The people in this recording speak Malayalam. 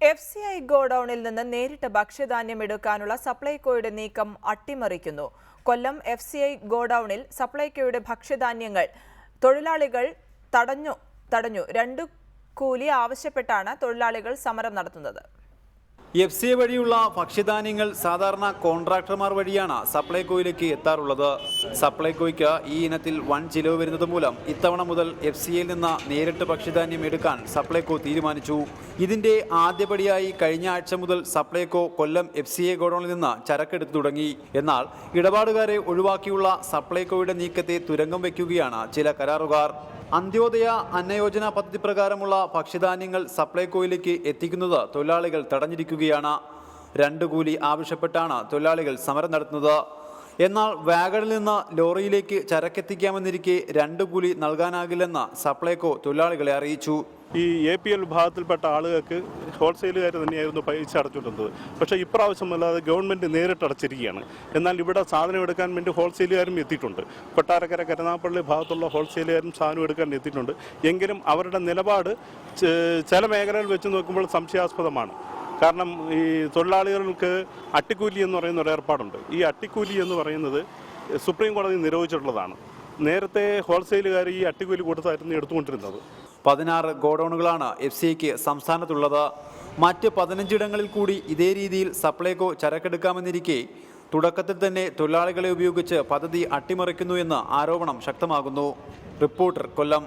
FCI ഗോഡൌണിൽ നിന്ന് നേരിട്ട് ഭക്ഷ്യധാന്യം എടുക്കാനുള്ള സപ്ലൈകോയുടെ നീക്കം അട്ടിമറിക്കുന്നു. കൊല്ലം FCI ഗോഡൌണിൽ സപ്ലൈകോയുടെ ഭക്ഷ്യധാന്യങ്ങൾ തൊഴിലാളികൾ തടഞ്ഞു. 2 കൂലി ആവശ്യപ്പെട്ടാണ് തൊഴിലാളികൾ സമരം നടത്തുന്നത്. FCI വഴിയുള്ള ഭക്ഷ്യധാന്യങ്ങൾ സാധാരണ കോൺട്രാക്ടർമാർ വഴിയാണ് സപ്ലൈകോയിലേക്ക് എത്താറുള്ളത്. സപ്ലൈകോയ്ക്ക് ഈ ഇനത്തിൽ വൻ ചിലവ് വരുന്നത് മൂലം ഇത്തവണ മുതൽ FCIയിൽ നിന്ന് നേരിട്ട് ഭക്ഷ്യധാന്യം എടുക്കാൻ സപ്ലൈകോ തീരുമാനിച്ചു. ഇതിന്റെ ആദ്യപടിയായി കഴിഞ്ഞ ആഴ്ച മുതൽ സപ്ലൈകോ കൊല്ലം FCI ഗോഡൌണിൽ നിന്ന് ചരക്കെടുത്തു തുടങ്ങി. എന്നാൽ ഇടപാടുകാരെ ഒഴിവാക്കിയുള്ള സപ്ലൈകോയുടെ നീക്കത്തെ തുരങ്കം വയ്ക്കുകയാണ് ചില കരാറുകാർ. അന്ത്യോദയ അന്നയോജന പദ്ധതി പ്രകാരമുള്ള ഭക്ഷ്യധാന്യങ്ങൾ സപ്ലൈകോയിലേക്ക് എത്തിക്കുന്നത് തൊഴിലാളികൾ തടഞ്ഞിരിക്കുകയാണ്. 2 കൂലി ആവശ്യപ്പെട്ടാണ് തൊഴിലാളികൾ സമരം നടത്തുന്നത്. എന്നാൽ വാഗണിൽ നിന്ന് ലോറിയിലേക്ക് ചരക്കെത്തിക്കാമെന്നിരിക്കെ 2 കൂലി നൽകാനാകില്ലെന്ന് സപ്ലൈകോ തൊഴിലാളികളെ അറിയിച്ചു. ഈ APL വിഭാഗത്തിൽപ്പെട്ട ആളുകൾക്ക് ഹോൾസെയിലുകാർ തന്നെയായിരുന്നു പൈസ അടച്ചുകൊണ്ടിരുന്നത്. പക്ഷേ ഇപ്രാവശ്യം അല്ലാതെ ഗവൺമെൻറ് നേരിട്ട് അടച്ചിരിക്കുകയാണ്. എന്നാൽ ഇവിടെ സാധനം എടുക്കാൻ വേണ്ടി ഹോൾസെയിലുകാരും എത്തിയിട്ടുണ്ട്. കൊട്ടാരക്കര കരുനാഗപ്പള്ളി ഭാഗത്തുള്ള ഹോൾസെയിലുകാരും സാധനം എടുക്കാൻ എത്തിയിട്ടുണ്ട്. എങ്കിലും അവരുടെ നിലപാട് ചില മേഖലകൾ വെച്ച് നോക്കുമ്പോൾ സംശയാസ്പദമാണ്. കാരണം ഈ തൊഴിലാളികൾക്ക് അട്ടിക്കൂലി എന്ന് പറയുന്ന ഒരു ഏർപ്പാടുണ്ട്. ഈ അട്ടിക്കൂലി എന്ന് പറയുന്നത് സുപ്രീം കോടതി നിരോധിച്ചിട്ടുള്ളതാണ്. നേരത്തെ ഹോൾസെയിലുകാർ ഈ അട്ടിക്കൂലി കൊടുത്തായിരുന്നു എടുത്തുകൊണ്ടിരുന്നത്. 16 ഗോഡൌണുകളാണ് FCIക്ക് സംസ്ഥാനത്തുള്ളത്. മറ്റ് 15 ഇടങ്ങളിൽ കൂടി ഇതേ രീതിയിൽ സപ്ലൈകോ ചരക്കെടുക്കാമെന്നിരിക്കെ തുടക്കത്തിൽ തന്നെ തൊഴിലാളികളെ ഉപയോഗിച്ച് പദ്ധതി അട്ടിമറിക്കുന്നു എന്ന ആരോപണം ശക്തമാകുന്നു. റിപ്പോർട്ടർ, കൊല്ലം.